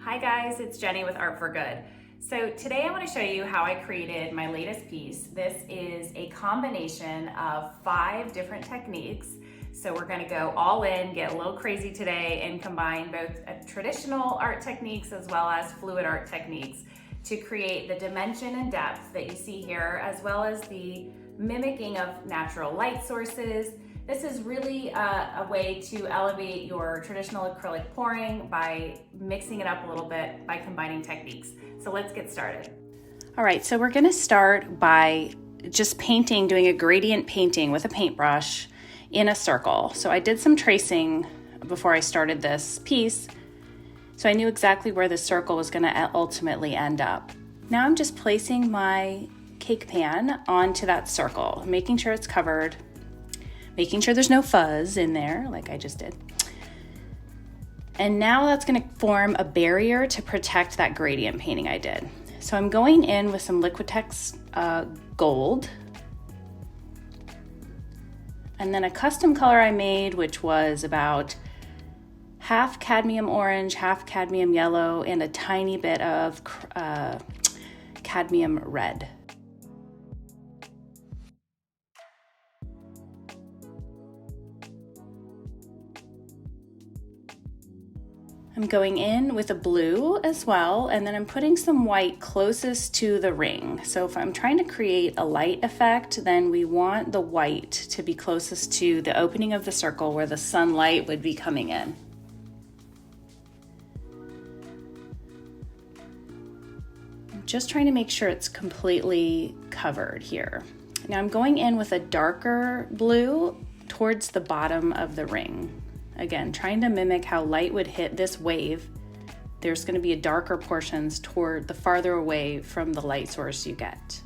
Hi guys, it's Jenny with Art for Good. So today I want to show you how I created my latest piece. This is a combination of 5 different techniques. So we're going to go all in, get a little crazy today, and combine both traditional art techniques as well as fluid art techniques to create the dimension and depth that you see here, as well as the mimicking of natural light sources. This is really a way to elevate your traditional acrylic pouring by mixing it up a little bit by combining techniques. So let's get started. All right, so we're gonna start by just painting, doing a gradient painting with a paintbrush in a circle. So I did some tracing before I started this piece, so I knew exactly where the circle was gonna ultimately end up. Now I'm just placing my cake pan onto that circle, making sure it's covered, making sure there's no fuzz in there like I just did. And now that's gonna form a barrier to protect that gradient painting I did. So I'm going in with some Liquitex gold, and then a custom color I made, which was about half cadmium orange, half cadmium yellow, and a tiny bit of cadmium red. I'm going in with a blue as well, and then I'm putting some white closest to the ring. So if I'm trying to create a light effect, then we want the white to be closest to the opening of the circle where the sunlight would be coming in. I'm just trying to make sure it's completely covered here. Now I'm going in with a darker blue towards the bottom of the ring. Again, trying to mimic how light would hit this wave. There's going to be a darker portions toward the farther away from the light source you get.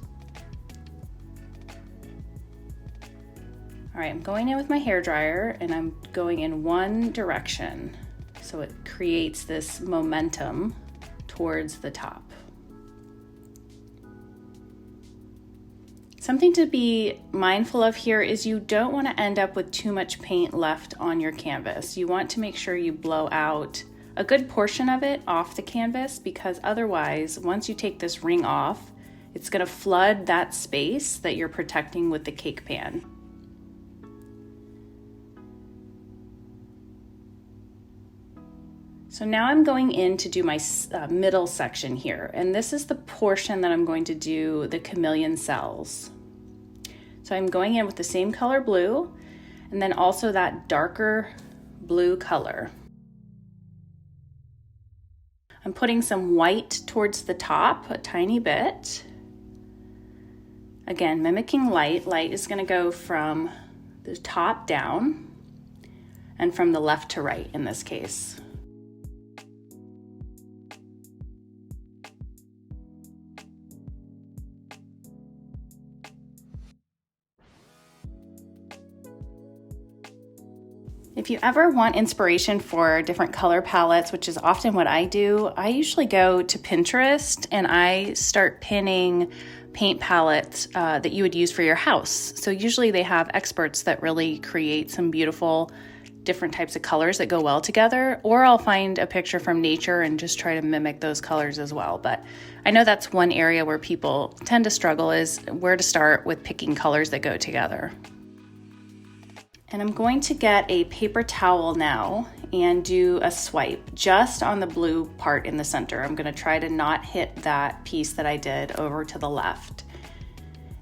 All right, I'm going in with my hairdryer and I'm going in one direction, so it creates this momentum towards the top. Something to be mindful of here is you don't want to end up with too much paint left on your canvas. You want to make sure you blow out a good portion of it off the canvas, because otherwise, once you take this ring off, it's going to flood that space that you're protecting with the cake pan. So now I'm going in to do my middle section here, and this is the portion that I'm going to do the chameleon cells. So I'm going in with the same color blue, and then also that darker blue color. I'm putting some white towards the top, a tiny bit. Again, mimicking light. Light is going to go from the top down and from the left to right in this case. If you ever want inspiration for different color palettes, which is often what I do, I usually go to Pinterest and I start pinning paint palettes that you would use for your house. So usually they have experts that really create some beautiful different types of colors that go well together, or I'll find a picture from nature and just try to mimic those colors as well. But I know that's one area where people tend to struggle, is where to start with picking colors that go together. And I'm going to get a paper towel now and do a swipe just on the blue part in the center. I'm going to try to not hit that piece that I did over to the left.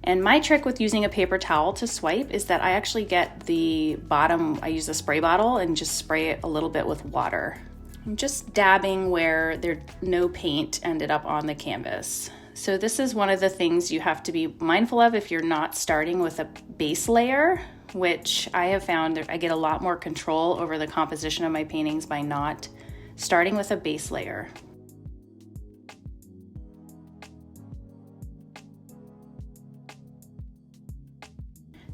And my trick with using a paper towel to swipe is that I actually get the bottom, I use a spray bottle and just spray it a little bit with water. I'm just dabbing where no paint ended up on the canvas. So this is one of the things you have to be mindful of if you're not starting with a base layer, which I have found that I get a lot more control over the composition of my paintings by not starting with a base layer.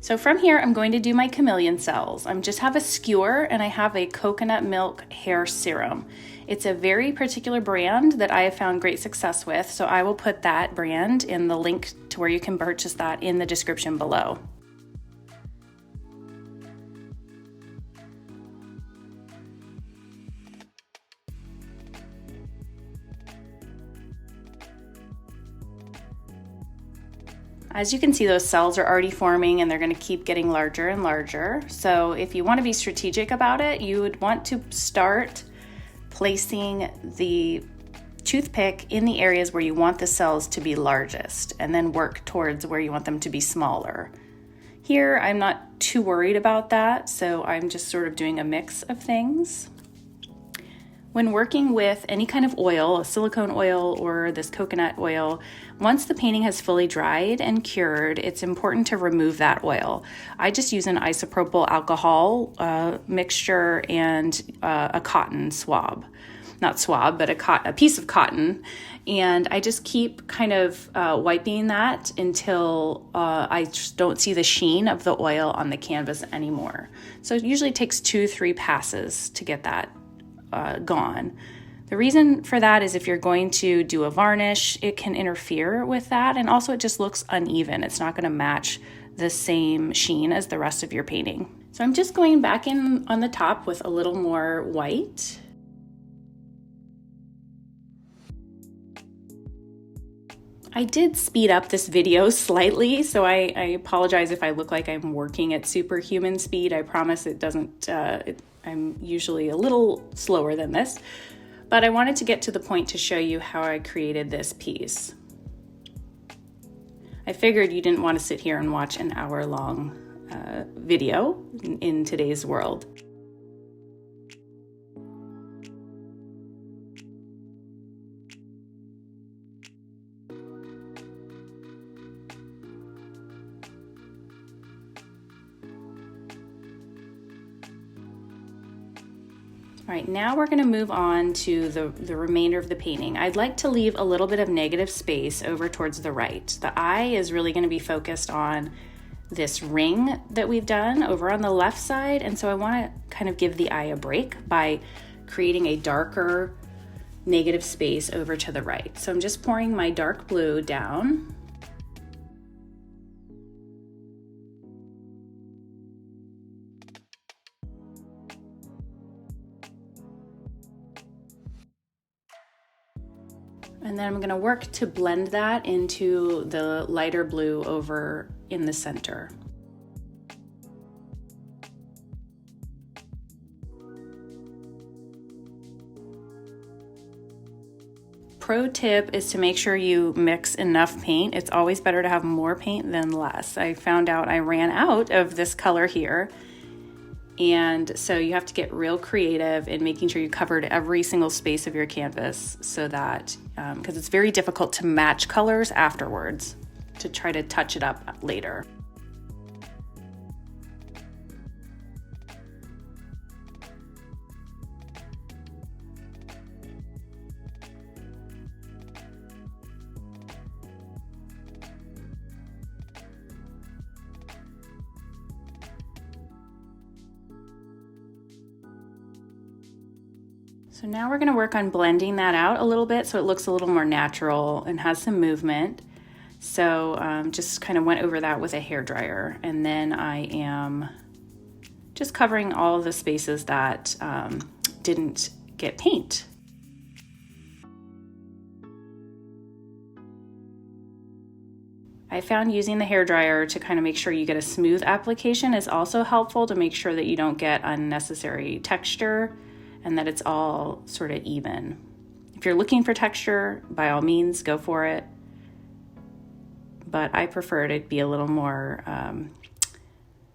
So from here, I'm going to do my chameleon cells. I just have a skewer and I have a coconut milk hair serum. It's a very particular brand that I have found great success with, so I will put that brand in the link to where you can purchase that in the description below. As you can see, those cells are already forming and they're going to keep getting larger and larger. So if you want to be strategic about it, you would want to start placing the toothpick in the areas where you want the cells to be largest and then work towards where you want them to be smaller. Here, I'm not too worried about that, so I'm just sort of doing a mix of things. When working with any kind of oil, a silicone oil or this coconut oil, once the painting has fully dried and cured, it's important to remove that oil. I just use an isopropyl alcohol mixture and a cotton swab. Not swab, but a piece of cotton. And I just keep kind of wiping that until I just don't see the sheen of the oil on the canvas anymore. So it usually takes 2-3 passes to get that gone. The reason for that is if you're going to do a varnish, it can interfere with that, and also it just looks uneven. It's not going to match the same sheen as the rest of your painting. So I'm just going back in on the top with a little more white. I did speed up this video slightly, so I apologize if I look like I'm working at superhuman speed. I promise it doesn't, I'm usually a little slower than this, but I wanted to get to the point to show you how I created this piece. I figured you didn't want to sit here and watch an hour-long video in today's world. All right, now we're going to move on to the remainder of the painting. I'd like to leave a little bit of negative space over towards the right. The eye is really going to be focused on this ring that we've done over on the left side, and so I want to kind of give the eye a break by creating a darker negative space over to the right. So I'm just pouring my dark blue down. And then I'm going to work to blend that into the lighter blue over in the center. Pro tip is to make sure you mix enough paint. It's always better to have more paint than less. I found out I ran out of this color here. And so you have to get real creative in making sure you covered every single space of your canvas so that, because it's very difficult to match colors afterwards to try to touch it up later. So now we're going to work on blending that out a little bit so it looks a little more natural and has some movement. So just kind of went over that with a hairdryer, and then I am just covering all of the spaces that didn't get paint. I found using the hairdryer to kind of make sure you get a smooth application is also helpful to make sure that you don't get unnecessary texture and that it's all sort of even. If you're looking for texture, by all means, go for it. But I prefer to be a little more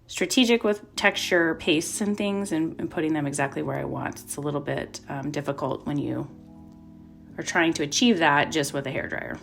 strategic with texture pastes and things and putting them exactly where I want. It's a little bit difficult when you are trying to achieve that just with a hairdryer.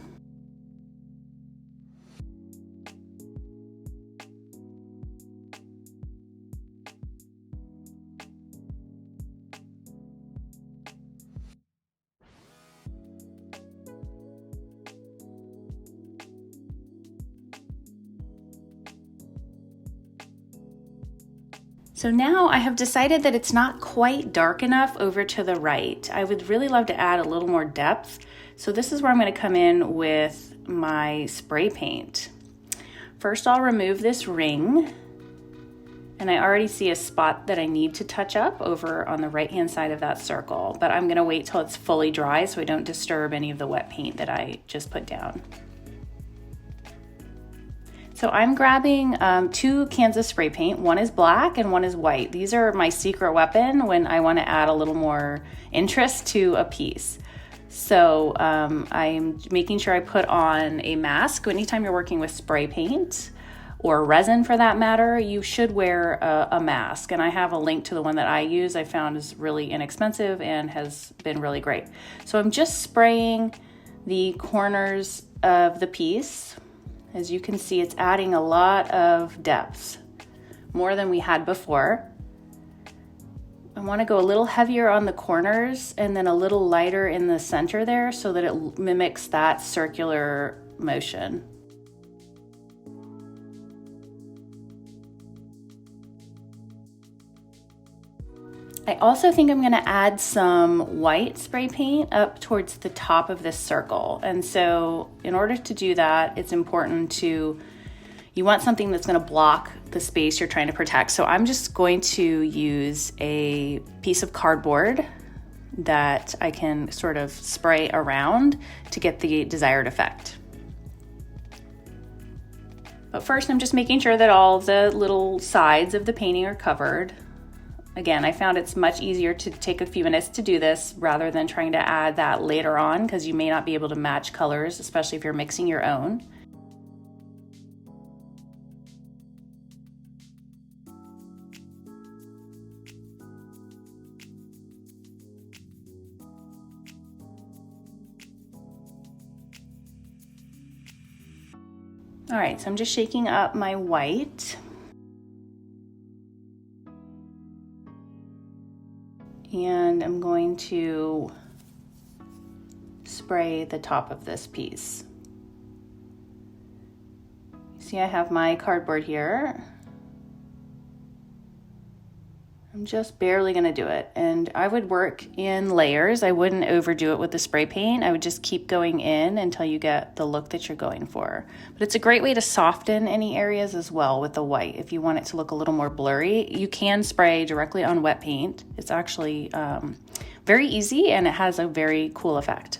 So now I have decided that it's not quite dark enough over to the right. I would really love to add a little more depth. So this is where I'm going to come in with my spray paint. First, I'll remove this ring. And I already see a spot that I need to touch up over on the right-hand side of that circle. But I'm going to wait till it's fully dry so I don't disturb any of the wet paint that I just put down. So I'm grabbing 2 cans of spray paint. One is black and one is white. These are my secret weapon when I want to add a little more interest to a piece. So I'm making sure I put on a mask. Anytime you're working with spray paint or resin for that matter, you should wear a mask. And I have a link to the one that I use. I found is really inexpensive and has been really great. So I'm just spraying the corners of the piece. As you can see, it's adding a lot of depth, more than we had before. I want to go a little heavier on the corners and then a little lighter in the center there so that it mimics that circular motion. I also think I'm going to add some white spray paint up towards the top of this circle. And so in order to do that, it's important you want something that's going to block the space you're trying to protect. So I'm just going to use a piece of cardboard that I can sort of spray around to get the desired effect. But first, I'm just making sure that all the little sides of the painting are covered. Again, I found it's much easier to take a few minutes to do this rather than trying to add that later on, because you may not be able to match colors, especially if you're mixing your own. All right, so I'm just shaking up my white. And I'm going to spray the top of this piece. See, I have my cardboard here. I'm just barely gonna do it. And I would work in layers. I wouldn't overdo it with the spray paint. I would just keep going in until you get the look that you're going for. But it's a great way to soften any areas as well with the white. If you want it to look a little more blurry, you can spray directly on wet paint. It's actually very easy and it has a very cool effect.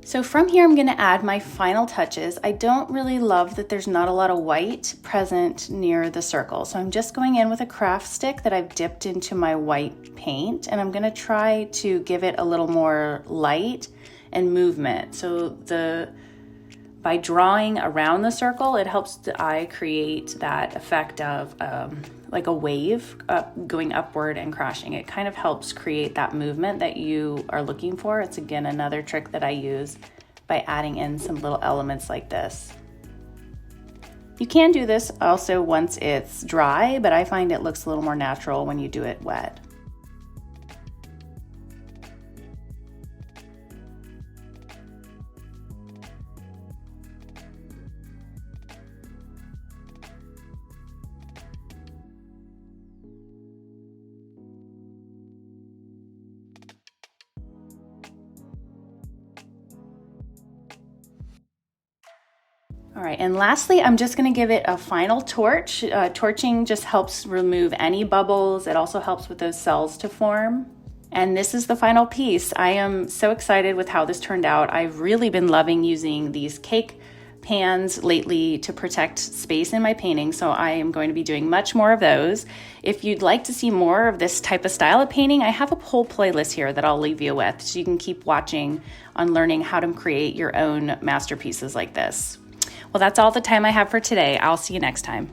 So from here, I'm going to add my final touches. I don't really love that there's not a lot of white present near the circle. So I'm just going in with a craft stick that I've dipped into my white paint, and I'm going to try to give it a little more light and movement. So by drawing around the circle, it helps the eye create that effect of like a wave going upward and crashing. It kind of helps create that movement that you are looking for. It's again another trick that I use by adding in some little elements like this. You can do this also once it's dry, but I find it looks a little more natural when you do it wet. All right, and lastly, I'm just gonna give it a final torch. Torching just helps remove any bubbles. It also helps with those cells to form. And this is the final piece. I am so excited with how this turned out. I've really been loving using these cake pans lately to protect space in my painting, so I am going to be doing much more of those. If you'd like to see more of this type of style of painting, I have a whole playlist here that I'll leave you with, so you can keep watching on learning how to create your own masterpieces like this. Well, that's all the time I have for today. I'll see you next time.